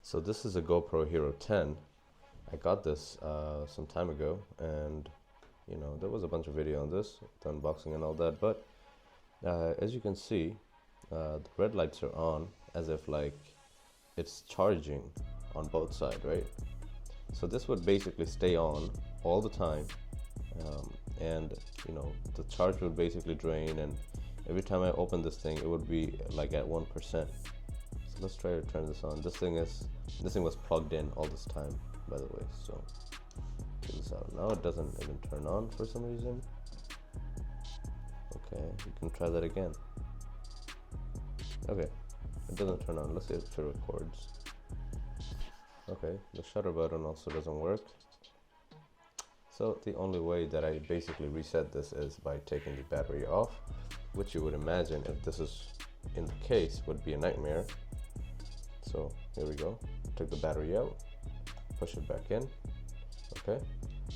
So this is a GoPro Hero 10. I got this some time ago, and you know, there was a bunch of video on this, the unboxing and all that, but as you can see, the red lights are on as if like it's charging on both sides, right? So this would basically stay on all the time, and you know, the charge would basically drain, and every time I open this thing it would be like at 1%. So let's try to turn this on. This thing was plugged in all this time, by the way. So check this out. Now it doesn't even turn on for some reason. Okay, you can try that again. Okay, it doesn't turn on. Let's see if it records. Okay, the shutter button also doesn't work. So the only way that I basically reset this is by taking the battery off, which you would imagine, if this is in the case, would be a nightmare. So here we go. Take the battery out, push it back in. Okay,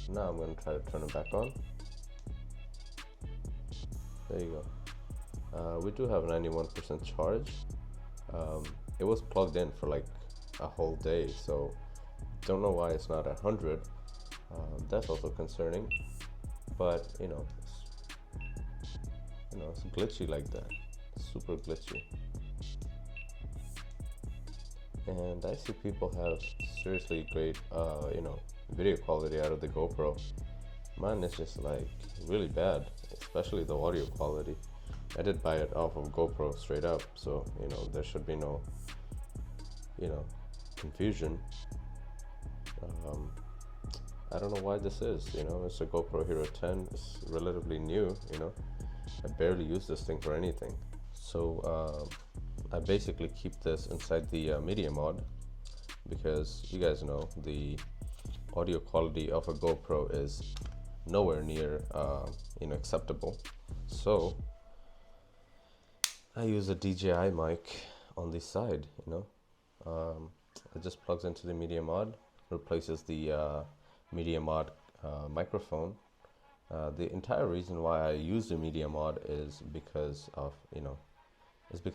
now I'm going to try to turn it back on. There you go. We do have 91% charge. It was plugged in for like a whole day, so don't know why it's not 100. That's also concerning, but you know, it's glitchy like that, super glitchy. And I see people have seriously great video quality out of the GoPro. Mine is just like really bad, especially the audio quality. I did buy it off of GoPro straight up, so you know, there should be no confusion. I don't know why this is, it's a GoPro Hero 10. It's relatively new, I barely use this thing for anything. So I basically keep this inside the media mod, because you guys know the audio quality of a GoPro is nowhere near acceptable. So I use a DJI mic on the side. It just plugs into the media mod, replaces the media mod microphone. The entire reason why I use the media mod is because of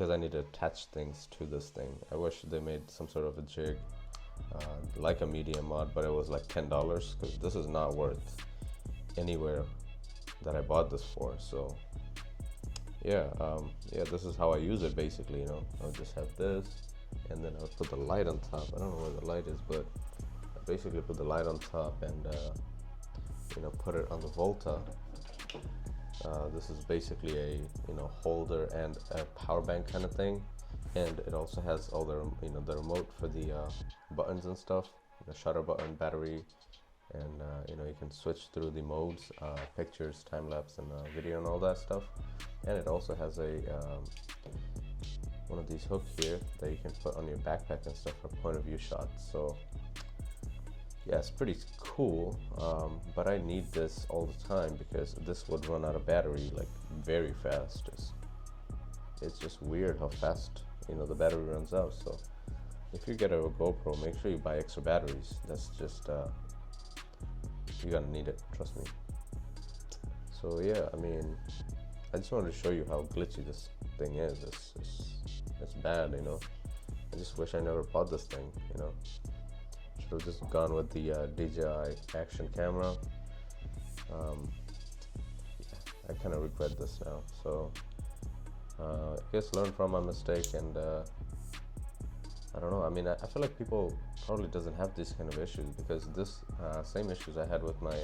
I need to attach things to this thing. I wish they made some sort of a jig like a media mod, but it was like $10, because this is not worth anywhere that I bought this for. So yeah, this is how I use it basically. I'll just have this, and then I'll put the light on top. I don't know where the light is, but I basically put the light on top and put it on the Volta. This is basically a holder and a power bank kind of thing, and it also has all the the remote for the buttons and stuff, the shutter button, battery, and you can switch through the modes, pictures, time lapse, and video, and all that stuff. And it also has a one of these hooks here that you can put on your backpack and stuff for point of view shots. So yeah, it's pretty cool, but I need this all the time because this would run out of battery like very fast. It's just weird how fast the battery runs out. So if you get a GoPro, make sure you buy extra batteries. That's just you're gonna need it, trust me. So yeah, I mean, I just wanted to show you how glitchy this thing is. It's bad, I just wish I never bought this thing. Should have just gone with the DJI action camera. I kind of regret this now. So I guess learn from my mistake, and I don't know. I mean, I feel like people probably doesn't have these kind of issues, because this same issues I had with my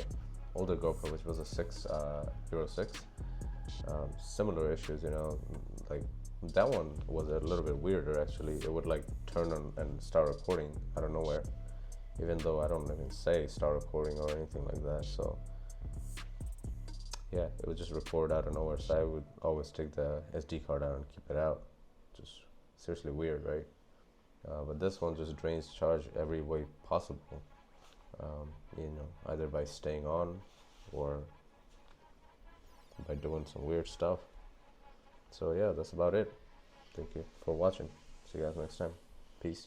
older GoPro, which was a Hero 6. Similar issues, like that one was a little bit weirder actually. It would like turn on and start recording out of nowhere, even though I don't even say start recording or anything like that. So yeah, it would just record out of nowhere. So I would always take the SD card out and keep it out. Just seriously weird, right? But this one just drains charge every way possible, either by staying on or by doing some weird stuff. So yeah, that's about it. Thank you for watching. See you guys next time. Peace.